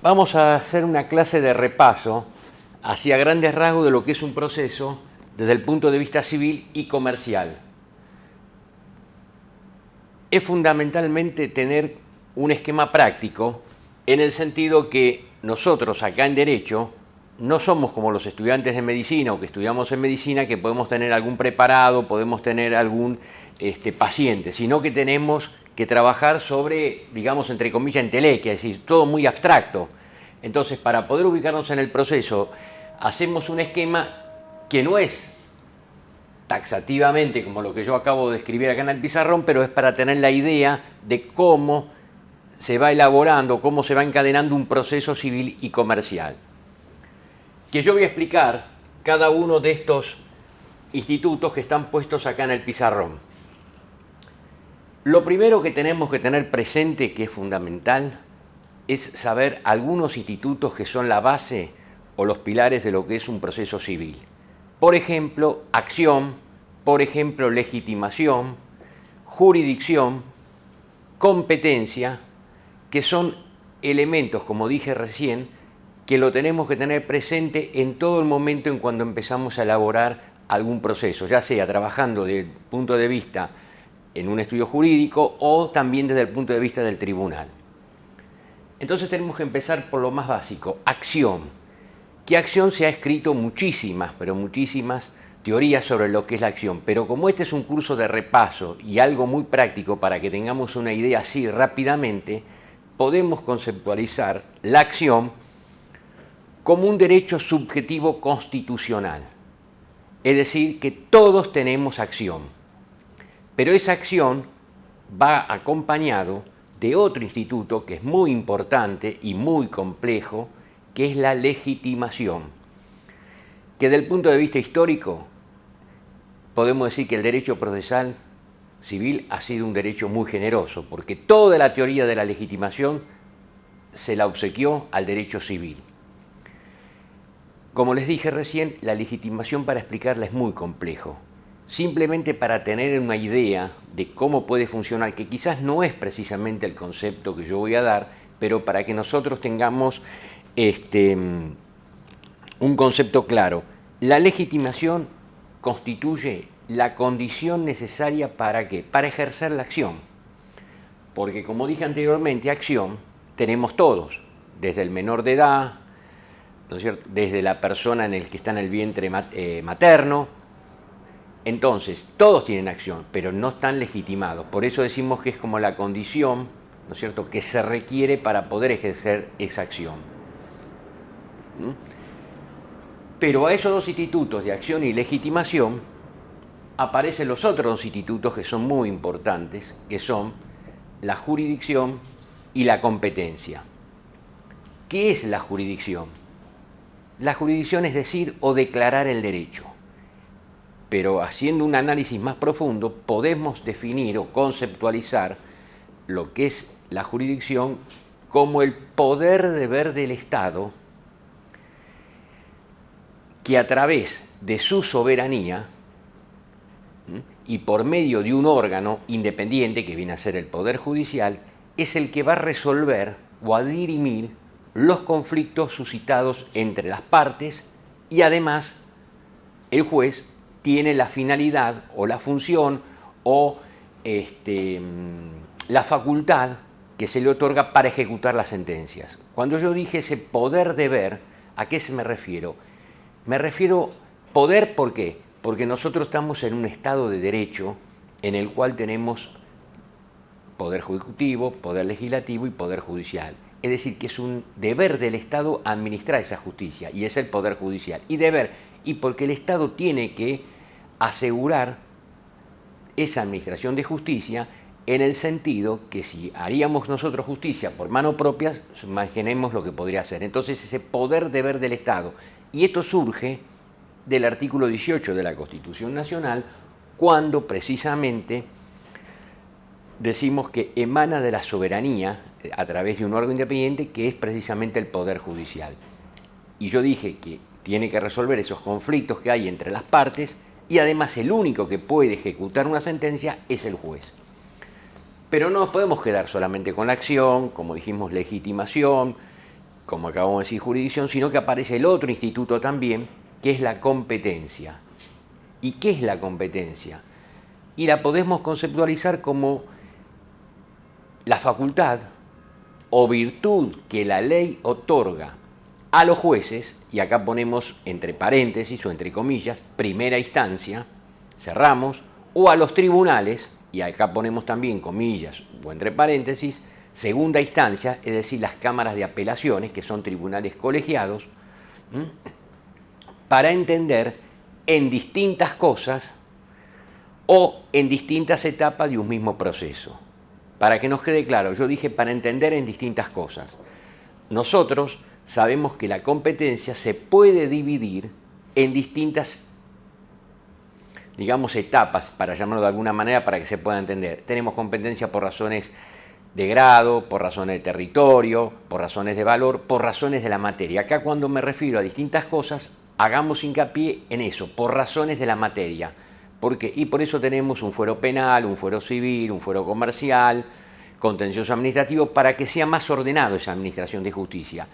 Vamos a hacer una clase de repaso hacia grandes rasgos de lo que es un proceso desde el punto de vista civil y comercial. Es fundamentalmente tener un esquema práctico en el sentido que nosotros acá en Derecho no somos como los estudiantes de medicina o que estudiamos en medicina, que podemos tener algún preparado, podemos tener algún paciente, sino que tenemos que trabajar sobre, digamos, entre comillas, entelequia, es decir, todo muy abstracto. Entonces, para poder ubicarnos en el proceso, hacemos un esquema que no es taxativamente como lo que yo acabo de escribir acá en el pizarrón, pero es para tener la idea de cómo se va elaborando, cómo se va encadenando un proceso civil y comercial. Que yo voy a explicar cada uno de estos institutos que están puestos acá en el pizarrón. Lo primero que tenemos que tener presente, que es fundamental, es saber algunos institutos que son la base o los pilares de lo que es un proceso civil. Por ejemplo, acción, por ejemplo, legitimación, jurisdicción, competencia, que son elementos, como dije recién, que lo tenemos que tener presente en todo el momento en cuando empezamos a elaborar algún proceso, ya sea trabajando desde el punto de vista en un estudio jurídico o también desde el punto de vista del tribunal. Entonces tenemos que empezar por lo más básico, acción. Que acción se ha escrito muchísimas, pero muchísimas teorías sobre lo que es la acción, pero como este es un curso de repaso y algo muy práctico para que tengamos una idea así rápidamente, podemos conceptualizar la acción como un derecho subjetivo constitucional. Es decir, que todos tenemos acción, pero esa acción va acompañado de otro instituto que es muy importante y muy complejo, que es la legitimación, que desde el punto de vista histórico podemos decir que el derecho procesal civil ha sido un derecho muy generoso, porque toda la teoría de la legitimación se la obsequió al derecho civil. Como les dije recién, la legitimación para explicarla es muy complejo. Simplemente para tener una idea de cómo puede funcionar, que quizás no es precisamente el concepto que yo voy a dar, pero para que nosotros tengamos un concepto claro. La legitimación constituye la condición necesaria ¿para qué? Para ejercer la acción. Porque como dije anteriormente, acción tenemos todos, desde el menor de edad, ¿no es cierto?, desde la persona en el que está en el vientre materno. Entonces, todos tienen acción, pero no están legitimados. Por eso decimos que es como la condición, ¿no es cierto?, que se requiere para poder ejercer esa acción. Pero a esos dos institutos de acción y legitimación aparecen los otros dos institutos que son muy importantes, que son la jurisdicción y la competencia. ¿Qué es la jurisdicción? La jurisdicción es decir o declarar el derecho. Pero haciendo un análisis más profundo podemos definir o conceptualizar lo que es la jurisdicción como el poder deber del Estado que a través de su soberanía y por medio de un órgano independiente que viene a ser el Poder Judicial, es el que va a resolver o a dirimir los conflictos suscitados entre las partes y además el juez tiene la finalidad o la función o la facultad que se le otorga para ejecutar las sentencias. Cuando yo dije ese poder deber, ¿a qué se me refiero? Me refiero poder, ¿por qué? Porque nosotros estamos en un estado de derecho en el cual tenemos poder ejecutivo, poder legislativo y poder judicial. Es decir, que es un deber del Estado administrar esa justicia, y es el poder judicial. Y deber, y porque el Estado tiene que asegurar esa administración de justicia en el sentido que si haríamos nosotros justicia por mano propia, imaginemos lo que podría ser. Entonces ese poder deber del Estado, y esto surge del artículo 18 de la Constitución Nacional, cuando precisamente decimos que emana de la soberanía a través de un órgano independiente que es precisamente el Poder Judicial. Y yo dije que tiene que resolver esos conflictos que hay entre las partes y además el único que puede ejecutar una sentencia es el juez. Pero no nos podemos quedar solamente con la acción, como dijimos, legitimación, como acabamos de decir, jurisdicción, sino que aparece el otro instituto también, que es la competencia. ¿Y qué es la competencia? Y la podemos conceptualizar como la facultad o virtud que la ley otorga a los jueces, y acá ponemos entre paréntesis o entre comillas, primera instancia, cerramos, o a los tribunales, y acá ponemos también comillas o entre paréntesis, segunda instancia, es decir, las cámaras de apelaciones, que son tribunales colegiados, para entender en distintas cosas o en distintas etapas de un mismo proceso. Para que nos quede claro, yo dije para entender en distintas cosas. Nosotros sabemos que la competencia se puede dividir en distintas, digamos, etapas, para llamarlo de alguna manera, para que se pueda entender. Tenemos competencia por razones de grado, por razones de territorio, por razones de valor, por razones de la materia. Acá cuando me refiero a distintas cosas, hagamos hincapié en eso, por razones de la materia. ¿Por qué? Y por eso tenemos un fuero penal, un fuero civil, un fuero comercial, contencioso administrativo, para que sea más ordenado esa administración de justicia.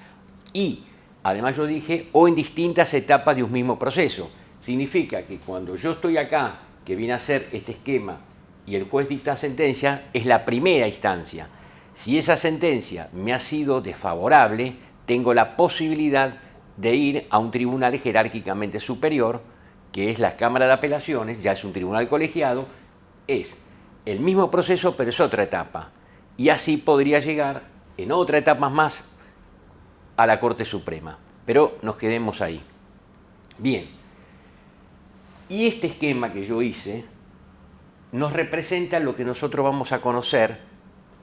Y, además yo dije, o en distintas etapas de un mismo proceso. Significa que cuando yo estoy acá, que viene a ser este esquema, y el juez dicta sentencia, es la primera instancia. Si esa sentencia me ha sido desfavorable, tengo la posibilidad de ir a un tribunal jerárquicamente superior, que es la Cámara de Apelaciones, ya es un tribunal colegiado, es el mismo proceso, pero es otra etapa. Y así podría llegar en otra etapa más a la Corte Suprema. Pero nos quedemos ahí. Bien. Y este esquema que yo hice nos representa lo que nosotros vamos a conocer,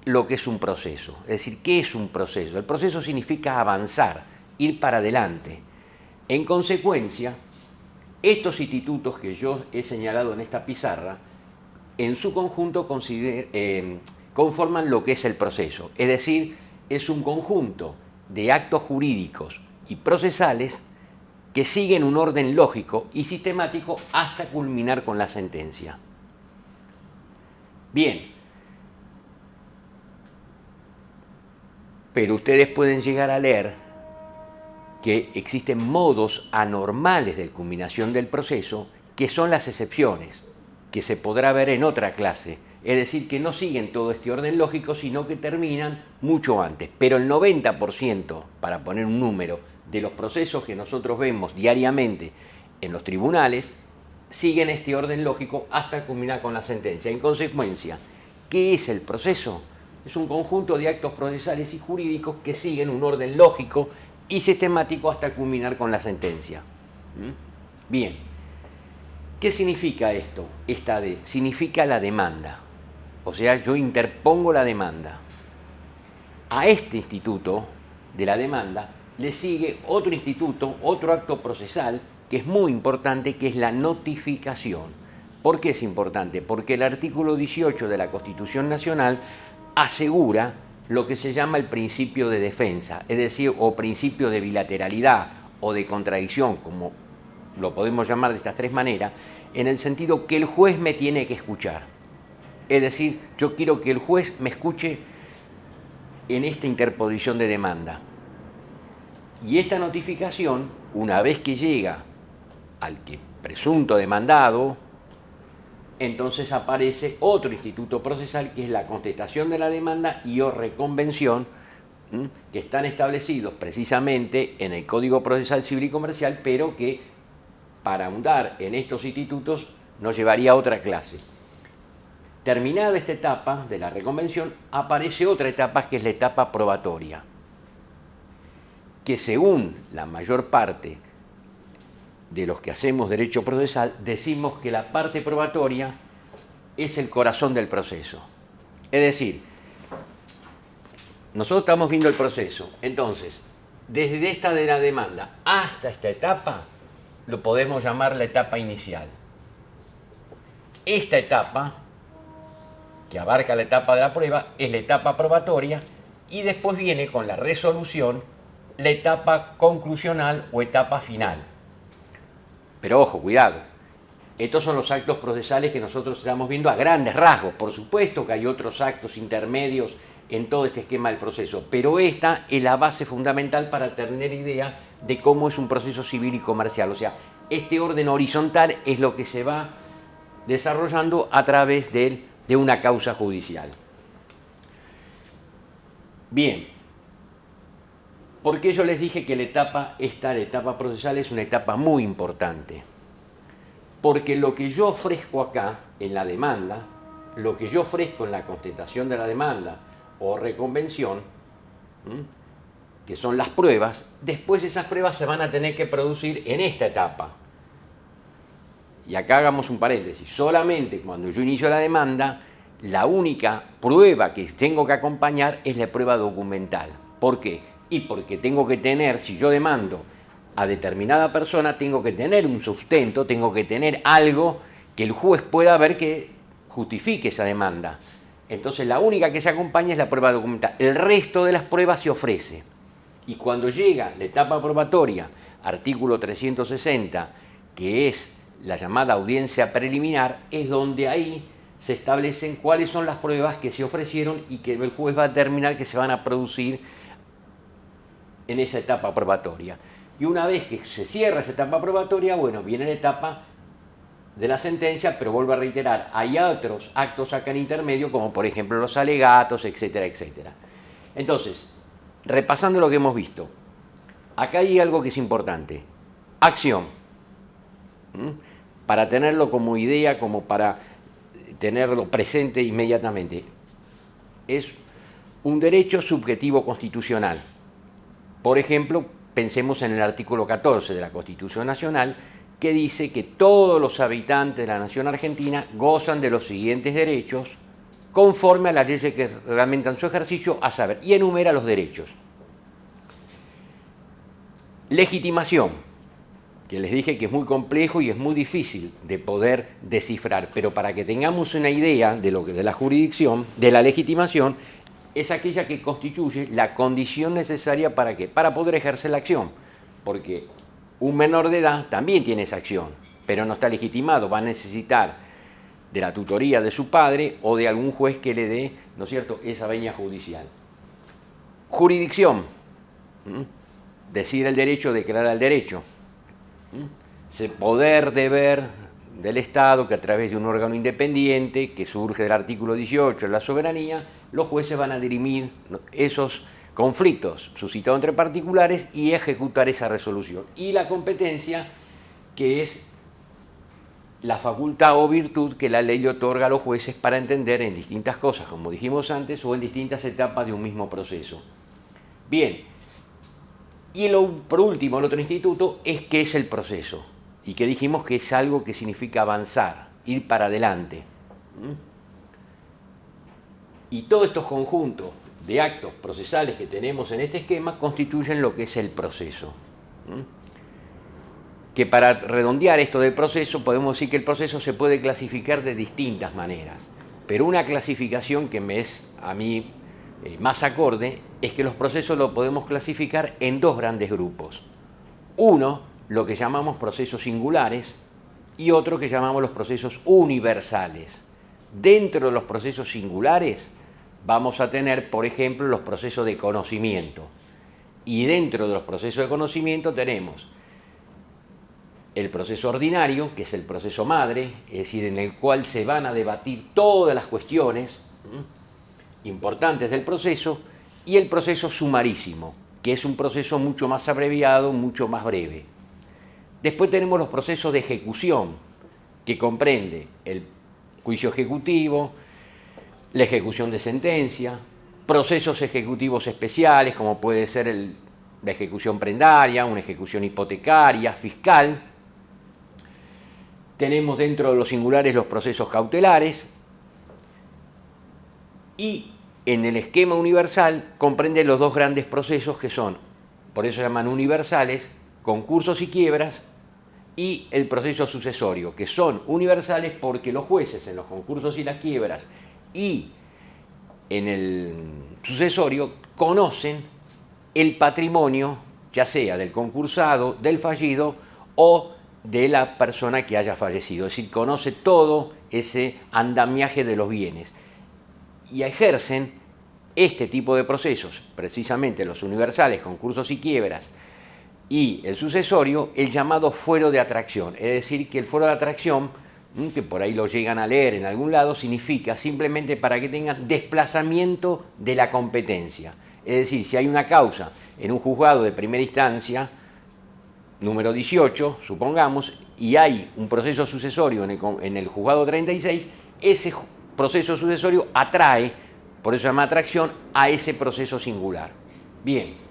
lo que es un proceso. Es decir, ¿qué es un proceso? El proceso significa avanzar, ir para adelante. En consecuencia, estos institutos que yo he señalado en esta pizarra, en su conjunto conforman lo que es el proceso. Es decir, es un conjunto de actos jurídicos y procesales que siguen un orden lógico y sistemático hasta culminar con la sentencia. Bien, pero ustedes pueden llegar a leer que existen modos anormales de culminación del proceso, que son las excepciones, que se podrá ver en otra clase. Es decir, que no siguen todo este orden lógico, sino que terminan mucho antes. Pero el 90%, para poner un número, de los procesos que nosotros vemos diariamente en los tribunales, siguen este orden lógico hasta culminar con la sentencia. En consecuencia, ¿qué es el proceso? Es un conjunto de actos procesales y jurídicos que siguen un orden lógico y sistemático hasta culminar con la sentencia. Bien, ¿qué significa esto? Significa la demanda. O sea, yo interpongo la demanda. A este instituto de la demanda le sigue otro instituto, otro acto procesal, que es muy importante, que es la notificación. ¿Por qué es importante? Porque el artículo 18 de la Constitución Nacional asegura lo que se llama el principio de defensa, es decir, o principio de bilateralidad o de contradicción, como lo podemos llamar de estas tres maneras, en el sentido que el juez me tiene que escuchar. Es decir, yo quiero que el juez me escuche en esta interposición de demanda. Y esta notificación, una vez que llega al que presunto demandado, entonces aparece otro instituto procesal, que es la contestación de la demanda y o reconvención, que están establecidos precisamente en el Código Procesal Civil y Comercial, pero que para ahondar en estos institutos nos llevaría a otra clase. Terminada esta etapa de la reconvención, aparece otra etapa, que es la etapa probatoria, que según la mayor parte de los que hacemos derecho procesal, decimos que la parte probatoria es el corazón del proceso. Es decir, nosotros estamos viendo el proceso, entonces, desde esta de la demanda hasta esta etapa, lo podemos llamar la etapa inicial. Esta etapa, que abarca la etapa de la prueba, es la etapa probatoria, y después viene con la resolución la etapa conclusional o etapa final. Pero ojo, cuidado, Estos son los actos procesales que nosotros estamos viendo a grandes rasgos. Por supuesto que hay otros actos intermedios en todo este esquema del proceso, pero esta es la base fundamental para tener idea de cómo es un proceso civil y comercial. O sea, este orden horizontal es lo que se va desarrollando a través de una causa judicial. Bien, ¿por qué yo les dije que la etapa procesal es una etapa muy importante? Porque lo que yo ofrezco acá en la demanda, lo que yo ofrezco en la contestación de la demanda o reconvención, que son las pruebas, después esas pruebas se van a tener que producir en esta etapa. Y acá hagamos un paréntesis, solamente cuando yo inicio la demanda, la única prueba que tengo que acompañar es la prueba documental. ¿Por qué? Y porque tengo que tener, si yo demando a determinada persona, tengo que tener un sustento, tengo que tener algo que el juez pueda ver que justifique esa demanda. Entonces la única que se acompaña es la prueba documental. El resto de las pruebas se ofrece. Y cuando llega la etapa probatoria, artículo 360, que es la llamada audiencia preliminar, es donde ahí se establecen cuáles son las pruebas que se ofrecieron y que el juez va a determinar que se van a producir en esa etapa probatoria. Y una vez que se cierra esa etapa probatoria, bueno, viene la etapa de la sentencia, pero vuelvo a reiterar, hay otros actos acá en intermedio, como por ejemplo los alegatos, etcétera, etcétera. Entonces, repasando lo que hemos visto, acá hay algo que es importante. Acción. Para tenerlo como idea, como para tenerlo presente inmediatamente. Es un derecho subjetivo constitucional. Por ejemplo, pensemos en el artículo 14 de la Constitución Nacional, que dice que todos los habitantes de la nación argentina gozan de los siguientes derechos conforme a las leyes que reglamentan su ejercicio, a saber, y enumera los derechos. Legitimación, que les dije que es muy complejo y es muy difícil de poder descifrar, pero para que tengamos una idea de lo que de la jurisdicción, de la legitimación, es aquella que constituye la condición necesaria para ¿qué? Para poder ejercer la acción, porque un menor de edad también tiene esa acción, pero no está legitimado, va a necesitar de la tutoría de su padre o de algún juez que le dé, ¿no es cierto?, esa venia judicial. Jurisdicción, decir el derecho, declarar el derecho. Poder, deber del Estado que a través de un órgano independiente que surge del artículo 18 de la soberanía, los jueces van a dirimir esos conflictos suscitados entre particulares y ejecutar esa resolución. Y la competencia, que es la facultad o virtud que la ley le otorga a los jueces para entender en distintas cosas, como dijimos antes, o en distintas etapas de un mismo proceso. Bien, y por último, el otro instituto es qué es el proceso, y que dijimos que es algo que significa avanzar, ir para adelante. Y todos estos conjuntos de actos procesales que tenemos en este esquema constituyen lo que es el proceso. Que para redondear esto del proceso, podemos decir que el proceso se puede clasificar de distintas maneras, pero una clasificación que me es a mí más acorde es que los procesos los podemos clasificar en dos grandes grupos. Uno, lo que llamamos procesos singulares, y otro que llamamos los procesos universales. Dentro de los procesos singulares vamos a tener, por ejemplo, los procesos de conocimiento. Y dentro de los procesos de conocimiento tenemos el proceso ordinario, que es el proceso madre, es decir, en el cual se van a debatir todas las cuestiones importantes del proceso, y el proceso sumarísimo, que es un proceso mucho más abreviado, mucho más breve. Después tenemos los procesos de ejecución, que comprende el juicio ejecutivo, la ejecución de sentencia, procesos ejecutivos especiales, como puede ser la ejecución prendaria, una ejecución hipotecaria, fiscal. Tenemos dentro de los singulares los procesos cautelares, y en el esquema universal comprende los dos grandes procesos que son, por eso se llaman universales, concursos y quiebras, y el proceso sucesorio, que son universales porque los jueces en los concursos y las quiebras y en el sucesorio conocen el patrimonio, ya sea del concursado, del fallido o de la persona que haya fallecido, es decir, conoce todo ese andamiaje de los bienes y ejercen este tipo de procesos, precisamente los universales, concursos y quiebras, y el sucesorio, el llamado fuero de atracción. Es decir, que el fuero de atracción, que por ahí lo llegan a leer en algún lado, significa simplemente para que tengan desplazamiento de la competencia. Es decir, si hay una causa en un juzgado de primera instancia, número 18, supongamos, y hay un proceso sucesorio en el juzgado 36, ese proceso sucesorio atrae, por eso se llama atracción, a ese proceso singular. Bien.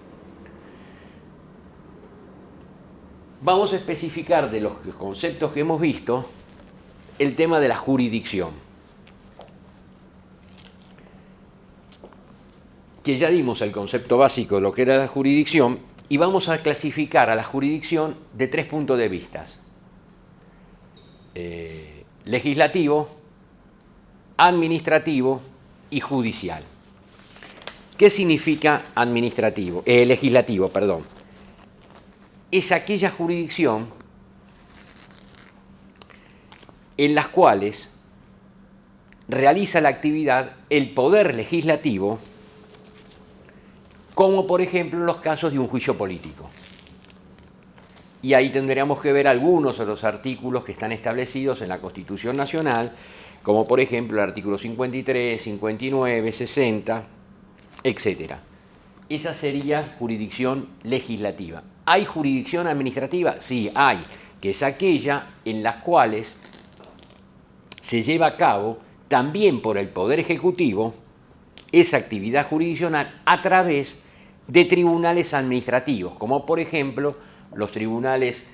Vamos a especificar de los conceptos que hemos visto el tema de la jurisdicción. Que ya dimos el concepto básico de lo que era la jurisdicción y vamos a clasificar a la jurisdicción de 3 puntos de vista. Legislativo, administrativo y judicial. ¿Qué significa legislativo? Es aquella jurisdicción en las cuales realiza la actividad el poder legislativo, como por ejemplo en los casos de un juicio político. Y ahí tendríamos que ver algunos de los artículos que están establecidos en la Constitución Nacional, como por ejemplo el artículo 53, 59, 60, etc. Esa sería jurisdicción legislativa. ¿Hay jurisdicción administrativa? Sí, hay, que es aquella en las cuales se lleva a cabo también por el Poder Ejecutivo esa actividad jurisdiccional a través de tribunales administrativos, como por ejemplo los tribunales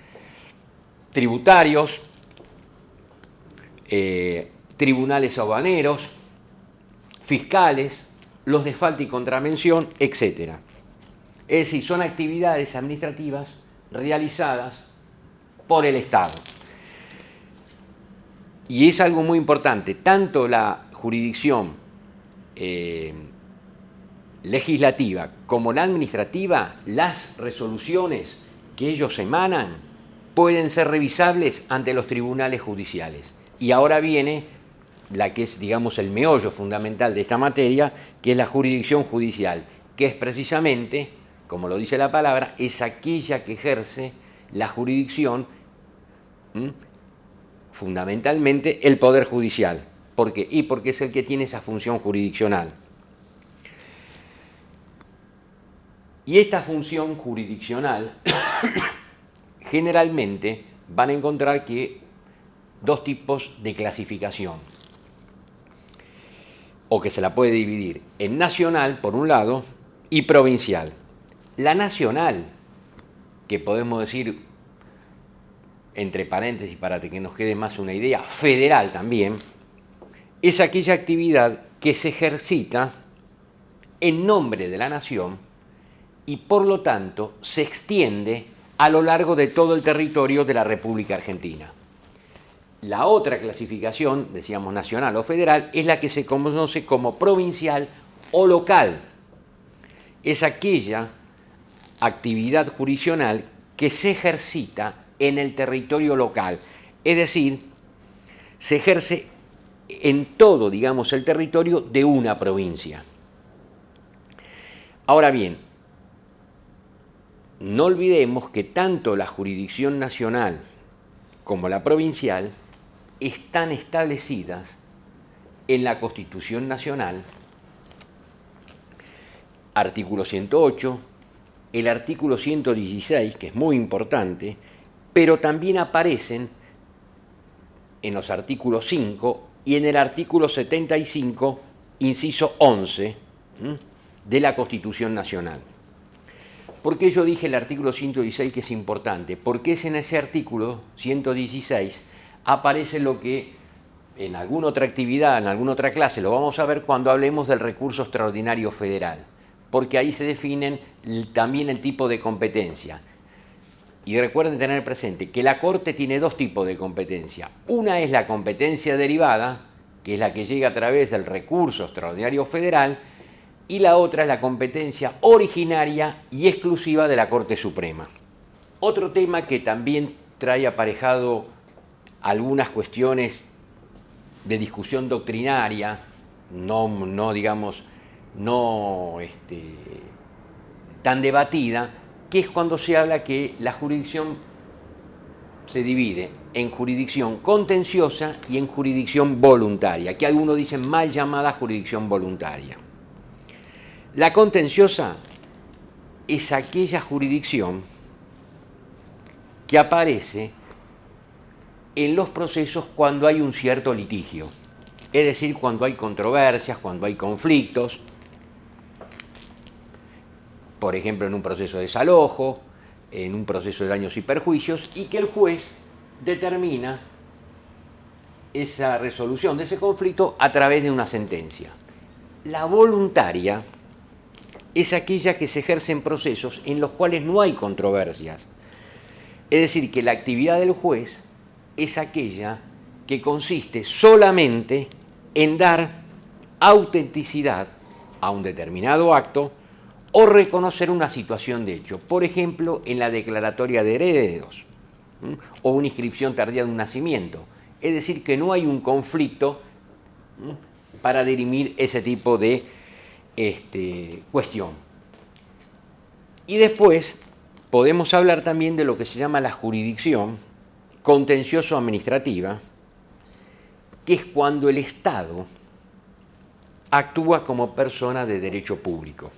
tributarios, tribunales aduaneros, fiscales, los de falta y contravención, etc. Es decir, son actividades administrativas realizadas por el Estado. Y es algo muy importante, tanto la jurisdicción legislativa como la administrativa, las resoluciones que ellos emanan pueden ser revisables ante los tribunales judiciales. Y ahora viene la que es, digamos, el meollo fundamental de esta materia, que es la jurisdicción judicial, que es precisamente, como lo dice la palabra, es aquella que ejerce la jurisdicción, fundamentalmente el Poder Judicial. ¿Por qué? Y porque es el que tiene esa función jurisdiccional. Y esta función jurisdiccional, generalmente van a encontrar que 2 tipos de clasificación, o que se la puede dividir en nacional, por un lado, y provincial. La nacional, que podemos decir, entre paréntesis, para que nos quede más una idea, federal también, es aquella actividad que se ejercita en nombre de la nación y por lo tanto se extiende a lo largo de todo el territorio de la República Argentina. La otra clasificación, decíamos nacional o federal, es la que se conoce como provincial o local. Es aquella actividad jurisdiccional que se ejercita en el territorio local, es decir, se ejerce en todo, digamos, el territorio de una provincia. Ahora bien, no olvidemos que tanto la jurisdicción nacional como la provincial están establecidas en la Constitución Nacional, artículo 108, el artículo 116, que es muy importante, pero también aparecen en los artículos 5 y en el artículo 75, inciso 11, de la Constitución Nacional. ¿Por qué yo dije el artículo 116 que es importante? Porque es en ese artículo 116 aparece lo que en alguna otra actividad, en alguna otra clase, lo vamos a ver cuando hablemos del recurso extraordinario federal, porque ahí se definen también el tipo de competencia. Y recuerden tener presente que la Corte tiene 2 tipos de competencia. Una es la competencia derivada, que es la que llega a través del recurso extraordinario federal, y la otra es la competencia originaria y exclusiva de la Corte Suprema. Otro tema que también trae aparejado algunas cuestiones de discusión doctrinaria, no digamos, no tan debatida, que es cuando se habla que la jurisdicción se divide en jurisdicción contenciosa y en jurisdicción voluntaria, que algunos dicen mal llamada jurisdicción voluntaria. La contenciosa es aquella jurisdicción que aparece en los procesos cuando hay un cierto litigio, es decir, cuando hay controversias, cuando hay conflictos, por ejemplo, en un proceso de desalojo, en un proceso de daños y perjuicios, y que el juez determina esa resolución de ese conflicto a través de una sentencia. La voluntaria es aquella que se ejerce en procesos en los cuales no hay controversias. Es decir, que la actividad del juez es aquella que consiste solamente en dar autenticidad a un determinado acto o reconocer una situación de hecho. Por ejemplo, en la declaratoria de herederos o una inscripción tardía de un nacimiento. Es decir, que no hay un conflicto para dirimir ese tipo de cuestión. Y después podemos hablar también de lo que se llama la jurisdicción contencioso-administrativa, que es cuando el Estado actúa como persona de derecho público.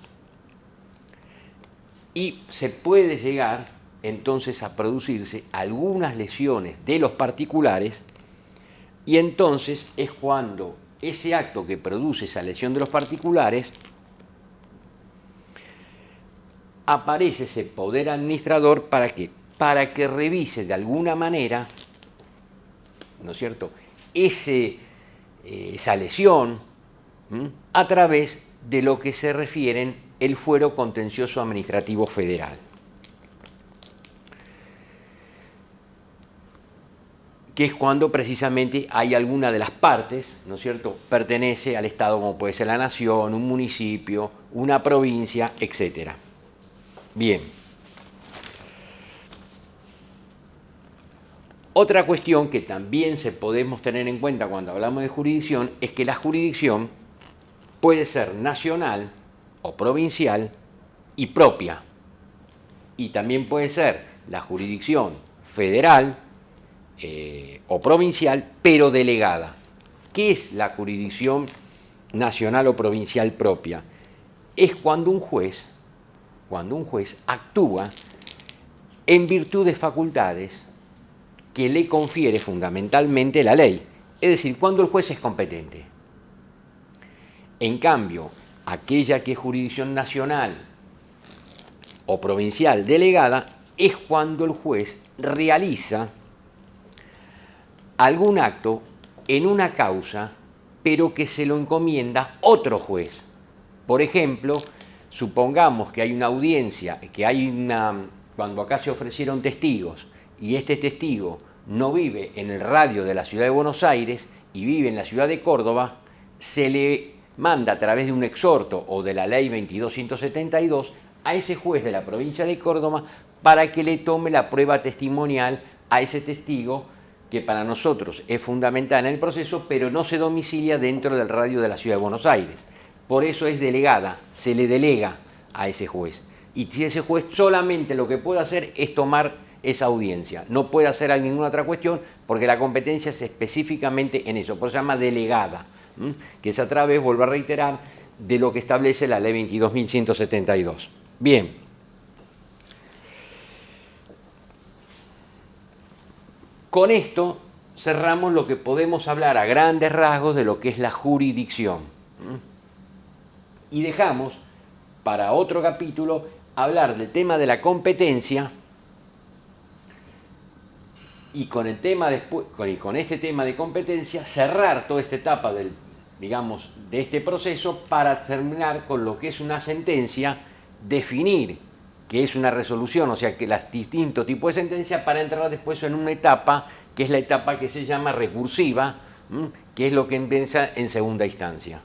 Y se puede llegar entonces a producirse algunas lesiones de los particulares, y entonces es cuando ese acto que produce esa lesión de los particulares aparece ese poder administrador para que revise de alguna manera, ¿no es cierto?, esa lesión a través de lo que se refieren el fuero contencioso administrativo federal, que es cuando precisamente hay alguna de las partes, ¿no es cierto?, pertenece al Estado, como puede ser la nación, un municipio, una provincia, etcétera. Bien. Otra cuestión que también podemos tener en cuenta cuando hablamos de jurisdicción es que la jurisdicción puede ser nacional o provincial y propia. Y también puede ser la jurisdicción federal o provincial, pero delegada. ¿Qué es la jurisdicción nacional o provincial propia? Es cuando un juez actúa en virtud de facultades que le confiere fundamentalmente la ley, es decir, cuando el juez es competente. En cambio, aquella que es jurisdicción nacional o provincial delegada es cuando el juez realiza algún acto en una causa, pero que se lo encomienda otro juez. Por ejemplo, supongamos que hay una audiencia, cuando acá se ofrecieron testigos y este testigo no vive en el radio de la ciudad de Buenos Aires y vive en la ciudad de Córdoba, se le manda a través de un exhorto o de la ley 22.172 a ese juez de la provincia de Córdoba para que le tome la prueba testimonial a ese testigo que para nosotros es fundamental en el proceso, pero no se domicilia dentro del radio de la ciudad de Buenos Aires. Por eso es delegada, se le delega a ese juez. Y si ese juez solamente lo que puede hacer es tomar esa audiencia, no puede hacer ninguna otra cuestión porque la competencia es específicamente en eso, por eso se llama delegada, que es a través, vuelvo a reiterar, de lo que establece la ley 22.172. Bien. Con esto cerramos lo que podemos hablar a grandes rasgos de lo que es la jurisdicción. Y dejamos para otro capítulo hablar del tema de la competencia y con este tema de competencia cerrar toda esta etapa de este proceso para terminar con lo que es una sentencia, definir qué es una resolución, o sea, que los distintos tipos de sentencia, para entrar después en una etapa que es la etapa que se llama recursiva, que es lo que empieza en segunda instancia.